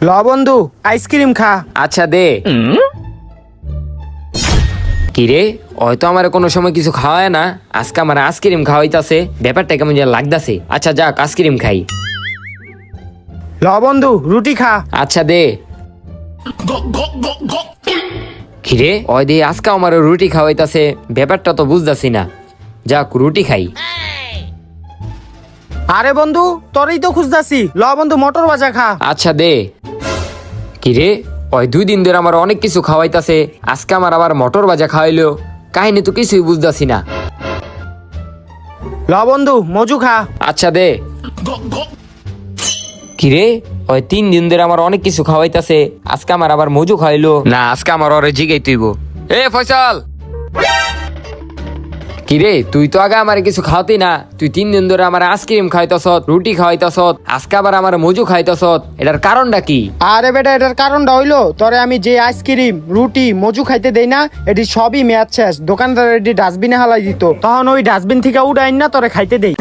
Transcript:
ল বন্ধু আইসক্রিম খা। আচ্ছা দে। কিরে হয়তো আমার কোনো সময় কিছু খাওয়ায় না, আজকে আমার আইসক্রিম খাওয়াইতাছে, ব্যাপারটা কেমন যেন লাগতাছে। আচ্ছা যাক আইসক্রিম খাই। ল বন্ধু রুটি খা। আচ্ছা দে। কিরে ওই দিয়ে আজকে আমার রুটি খাওয়াইতাছে, ব্যাপারটা তো বুঝতাছি না। যাক রুটি খাই। আরে বন্ধু তোরই তো খুঁজতাছি, ল বন্ধু মটর ভাজা খা। আচ্ছা দে। কিরে ওই 2 দিন ধরে আমার অনেক কিছু খাওয়াইতাছে, আজকে আমার আবার মটর ভাজা খাওয়াইলো, কাহিনী তো কিছুই বুঝতাছি না। ল বন্ধু মজু খা। আচ্ছা দে। কিরে ওই 3 দিন ধরে আমার অনেক কিছু খাওয়াইতাছে, আজকে আমার আবার মজু খাইলো না, আজকে আমার ওরে জিগাই তুইব। এ ফয়সাল, কিরে তুই তো আগে আমার কিছু খাওয়াতি না, তুই 3 দিন ধরে আমার আইসক্রিম খাইতাছ, রুটি খাওয়াইতাছ, আজকে আবার আমার মজু খাইতাছ, এটার কারণটা কি? আরে বেটা এটার কারণটা হইলো তোরে আমি যে আইসক্রিম রুটি মজু খাইতে দেই না, এটি সবই মেয়াদ শেষ, দোকানদার এটি ডাস্টবিনে হালাই দিত, তখন ওই ডাস্টবিন থেকে উঠাইন না তোরে খাইতে দেই।